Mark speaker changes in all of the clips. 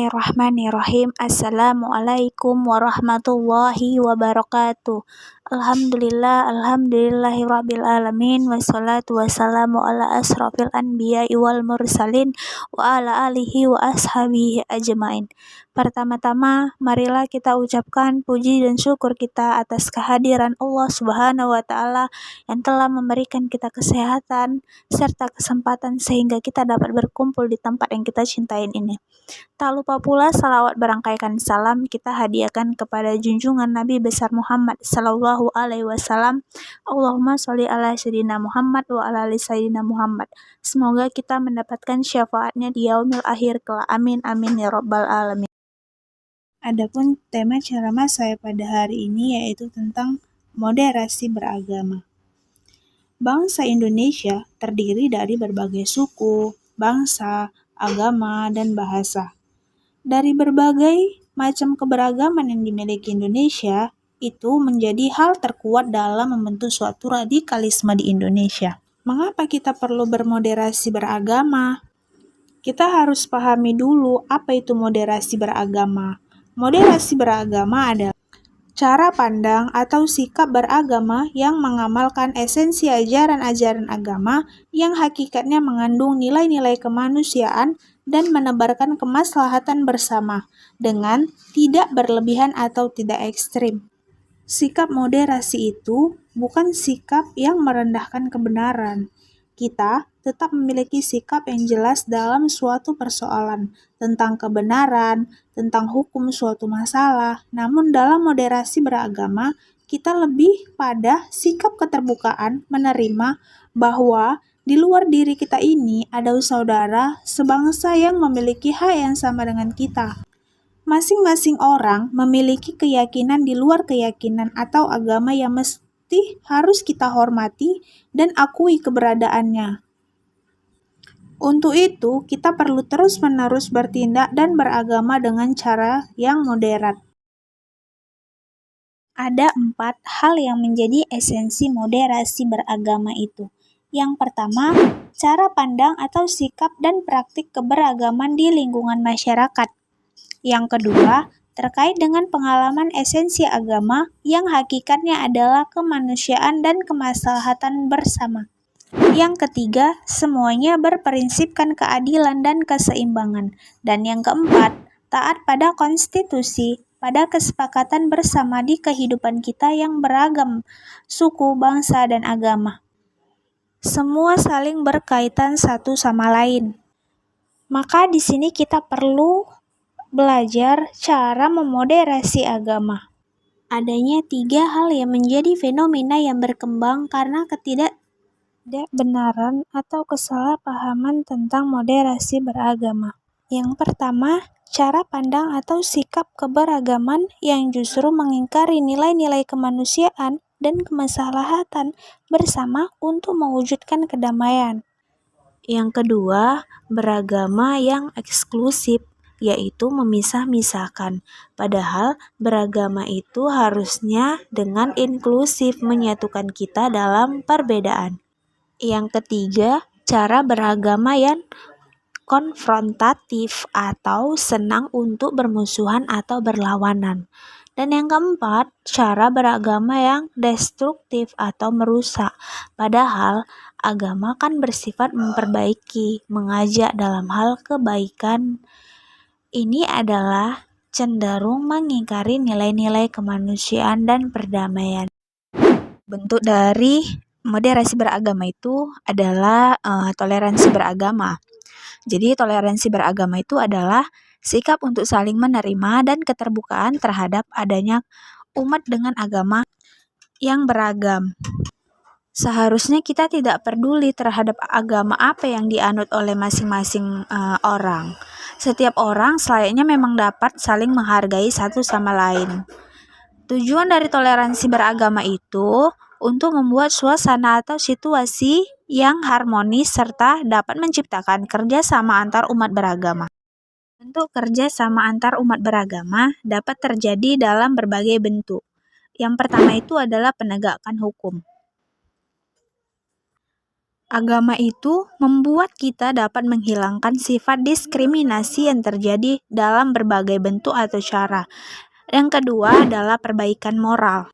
Speaker 1: Bismillahirrahmanirrahim. Assalamualaikum warahmatullahi wabarakatuh. Alhamdulillahirabbil alamin, wassalatu wassalamu ala asrofil anbiya'i wal mursalin wa ala alihi wa ashabihi ajmain. Pertama-tama, marilah kita ucapkan puji dan syukur kita atas kehadiran Allah Subhanahu wa taala yang telah memberikan kita kesehatan serta kesempatan sehingga kita dapat berkumpul di tempat yang kita cintain ini. Tak lupa pula salawat berangkaikan salam kita hadiahkan kepada junjungan Nabi besar Muhammad sallallahu alaihi wasallam. Allahumma sholli ala sayyidina Muhammad wa ala ali sayyidina Muhammad. Semoga kita mendapatkan syafaatnya di yaumil akhir kelak. Amin amin ya rabbal alamin. Adapun tema ceramah saya pada hari ini yaitu tentang moderasi beragama. Bangsa Indonesia terdiri dari berbagai suku, bangsa, agama, dan bahasa. Dari berbagai macam keberagaman yang dimiliki Indonesia, itu menjadi hal terkuat dalam membentuk suatu radikalisme di Indonesia. Mengapa kita perlu bermoderasi beragama? Kita harus pahami dulu apa itu moderasi beragama. Moderasi beragama adalah cara pandang atau sikap beragama yang mengamalkan esensi ajaran-ajaran agama yang hakikatnya mengandung nilai-nilai kemanusiaan dan menebarkan kemaslahatan bersama dengan tidak berlebihan atau tidak ekstrim. Sikap moderasi itu bukan sikap yang merendahkan kebenaran. Kita tetap memiliki sikap yang jelas dalam suatu persoalan, tentang kebenaran, tentang hukum suatu masalah. Namun dalam moderasi beragama, kita lebih pada sikap keterbukaan menerima bahwa di luar diri kita ini ada saudara sebangsa yang memiliki hak yang sama dengan kita. Masing-masing orang memiliki keyakinan di luar keyakinan atau agama yang mesti harus kita hormati dan akui keberadaannya. Untuk itu, kita perlu terus-menerus bertindak dan beragama dengan cara yang moderat. Ada 4 hal yang menjadi esensi moderasi beragama itu. Yang pertama, cara pandang atau sikap dan praktik keberagaman di lingkungan masyarakat. Yang kedua, terkait dengan pengalaman esensi agama yang hakikatnya adalah kemanusiaan dan kemaslahatan bersama. Yang ketiga, semuanya berprinsipkan keadilan dan keseimbangan. Dan yang keempat, taat pada konstitusi, pada kesepakatan bersama di kehidupan kita yang beragam, suku, bangsa, dan agama. Semua saling berkaitan satu sama lain. Maka di sini kita perlu belajar cara memoderasi agama. Adanya 3 hal yang menjadi fenomena yang berkembang karena ketidakbenaran atau kesalahpahaman tentang moderasi beragama. Yang pertama, cara pandang atau sikap keberagaman yang justru mengingkari nilai-nilai kemanusiaan dan kemaslahatan bersama untuk mewujudkan kedamaian. Yang kedua, beragama yang eksklusif, yaitu memisah-misahkan. Padahal beragama itu harusnya dengan inklusif menyatukan kita dalam perbedaan. Yang ketiga, cara beragama yang konfrontatif atau senang untuk bermusuhan atau berlawanan. Dan yang keempat, cara beragama yang destruktif atau merusak. Padahal agama kan bersifat memperbaiki, mengajak dalam hal kebaikan. Ini adalah cenderung mengingkari nilai-nilai kemanusiaan dan perdamaian. Bentuk dari moderasi beragama itu adalah toleransi beragama. Jadi toleransi beragama itu adalah sikap untuk saling menerima dan keterbukaan terhadap adanya umat dengan agama yang beragam. Seharusnya kita tidak peduli terhadap agama apa yang dianut oleh masing-masing orang. Setiap orang selayaknya memang dapat saling menghargai satu sama lain. Tujuan dari toleransi beragama itu untuk membuat suasana atau situasi yang harmonis serta dapat menciptakan kerjasama antar umat beragama. Bentuk kerjasama antar umat beragama dapat terjadi dalam berbagai bentuk. Yang pertama itu adalah penegakan hukum. Agama itu membuat kita dapat menghilangkan sifat diskriminasi yang terjadi dalam berbagai bentuk atau cara. Yang kedua adalah perbaikan moral.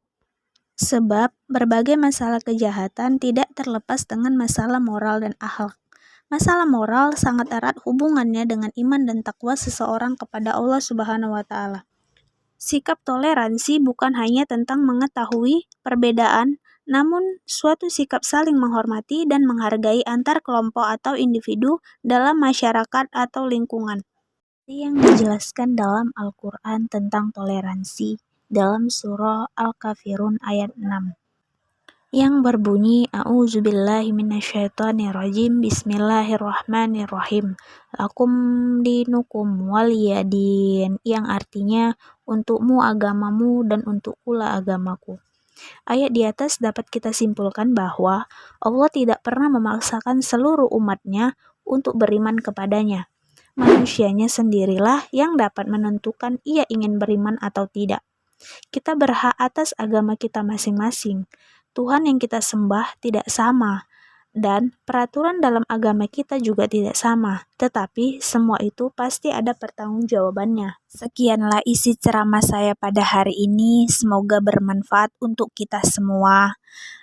Speaker 1: Sebab berbagai masalah kejahatan tidak terlepas dengan masalah moral dan akhlak. Masalah moral sangat erat hubungannya dengan iman dan takwa seseorang kepada Allah Subhanahu wa taala. Sikap toleransi bukan hanya tentang mengetahui perbedaan, namun suatu sikap saling menghormati dan menghargai antar kelompok atau individu dalam masyarakat atau lingkungan. Yang dijelaskan dalam Al-Quran tentang toleransi dalam surah Al-Kafirun ayat 6 yang berbunyi A'udzubillahi minasyaitonirrajim Bismillahirrahmanirrahim Lakum dinukum waliyadin, yang artinya untukmu agamamu dan untukkulah agamaku. Ayat di atas dapat kita simpulkan bahwa Allah tidak pernah memaksakan seluruh umatnya untuk beriman kepadanya. Manusianya sendirilah yang dapat menentukan ia ingin beriman atau tidak. Kita berhak atas agama kita masing-masing. Tuhan yang kita sembah tidak sama, dan peraturan dalam agama kita juga tidak sama, tetapi semua itu pasti ada pertanggungjawabannya. Sekianlah isi ceramah saya pada hari ini, semoga bermanfaat untuk kita semua.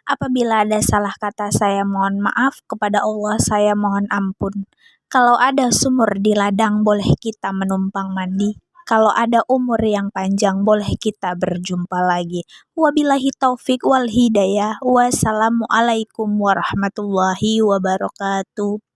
Speaker 1: Apabila ada salah kata saya mohon maaf, kepada Allah saya mohon ampun. Kalau ada sumur di ladang boleh kita menumpang mandi. Kalau ada umur yang panjang boleh kita berjumpa lagi. Wabillahi taufik wal hidayah. Wassalamualaikum warahmatullahi wabarakatuh.